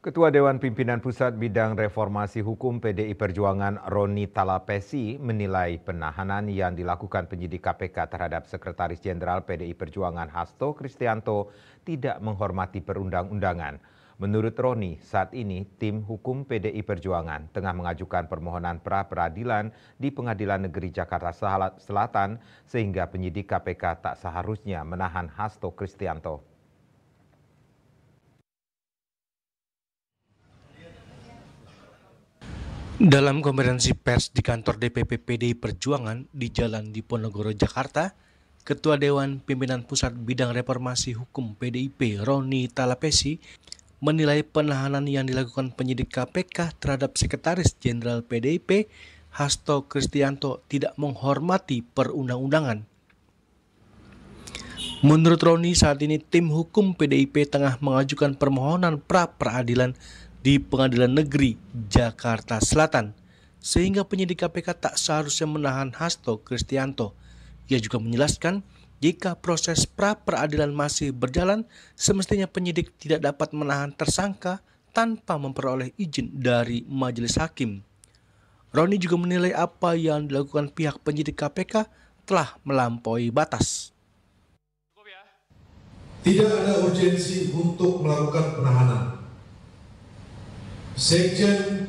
Ketua Dewan Pimpinan Pusat Bidang Reformasi Hukum PDI Perjuangan Roni Talapesi menilai penahanan yang dilakukan penyidik KPK terhadap Sekretaris Jenderal PDI Perjuangan Hasto Kristianto tidak menghormati perundang-undangan. Menurut Roni, saat ini tim hukum PDI Perjuangan tengah mengajukan permohonan pra-peradilan di Pengadilan Negeri Jakarta Selatan sehingga penyidik KPK tak seharusnya menahan Hasto Kristianto. Dalam konferensi pers di kantor DPP PDI Perjuangan di Jalan Diponegoro, Jakarta, Ketua Dewan Pimpinan Pusat Bidang Reformasi Hukum PDIP Roni Talapesi menilai penahanan yang dilakukan penyidik KPK terhadap Sekretaris Jenderal PDIP Hasto Kristianto tidak menghormati perundang-undangan. Menurut Roni, saat ini tim hukum PDIP tengah mengajukan permohonan pra-peradilan di Pengadilan Negeri Jakarta Selatan, sehingga penyidik KPK tak seharusnya menahan Hasto Kristianto. Ia juga menjelaskan, jika proses pra-peradilan masih berjalan, semestinya penyidik tidak dapat menahan tersangka tanpa memperoleh izin dari majelis hakim. Roni juga menilai apa yang dilakukan pihak penyidik KPK telah melampaui batas. Tidak ada urgensi untuk melakukan penahanan. Sekjen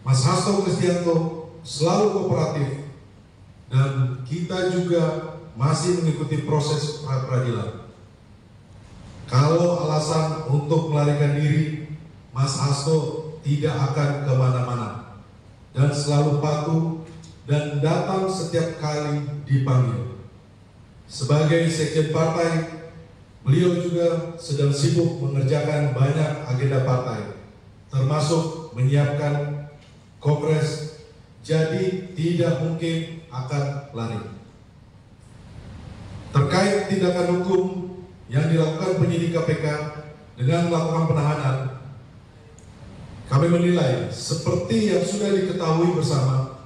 Mas Hasto Kristianto selalu kooperatif dan kita juga masih mengikuti proses pra-peradilan. Kalau alasan untuk melarikan diri, Mas Hasto tidak akan kemana-mana dan selalu patuh dan datang setiap kali dipanggil. Sebagai sekjen partai, beliau juga sedang sibuk mengerjakan banyak agenda partai, termasuk menyiapkan kongres, jadi tidak mungkin akan lari. Terkait tindakan hukum yang dilakukan penyidik KPK dengan melakukan penahanan, kami menilai seperti yang sudah diketahui bersama,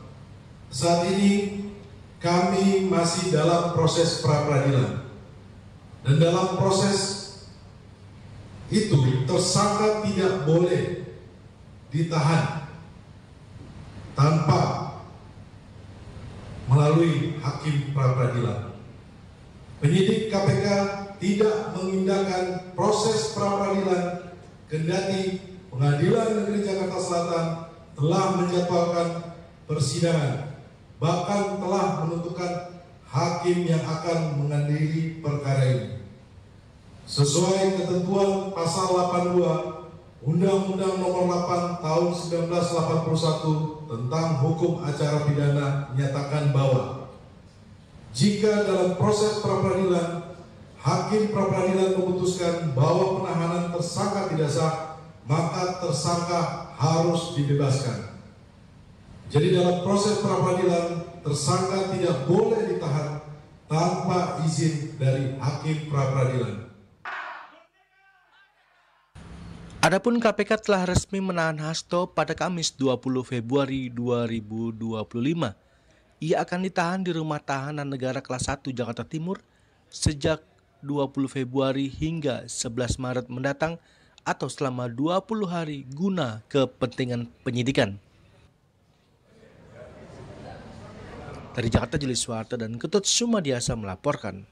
saat ini kami masih dalam proses pra-peradilan. Dan dalam proses itu tersangka tidak boleh ditahan tanpa melalui hakim pra-peradilan. Penyidik KPK tidak mengindahkan proses pra-peradilan kendati Pengadilan Negeri Jakarta Selatan telah menjadwalkan persidangan, bahkan telah menentukan hakim yang akan mengadili perkara ini. Sesuai ketentuan pasal 82 Undang-Undang Nomor 8 Tahun 1981 tentang Hukum Acara Pidana menyatakan bahwa jika dalam proses pra-peradilan hakim pra-peradilan memutuskan bahwa penahanan tersangka tidak sah, maka tersangka harus dibebaskan. Jadi dalam proses pra-peradilan tersangka tidak boleh ditahan tanpa izin dari hakim pra-peradilan. Adapun KPK telah resmi menahan Hasto pada Kamis 20 Februari 2025. Ia akan ditahan di Rumah Tahanan Negara Kelas 1 Jakarta Timur sejak 20 Februari hingga 11 Maret mendatang atau selama 20 hari guna kepentingan penyidikan. Dari Jakarta, Juli Suharto dan Ketut Sumadiasa melaporkan.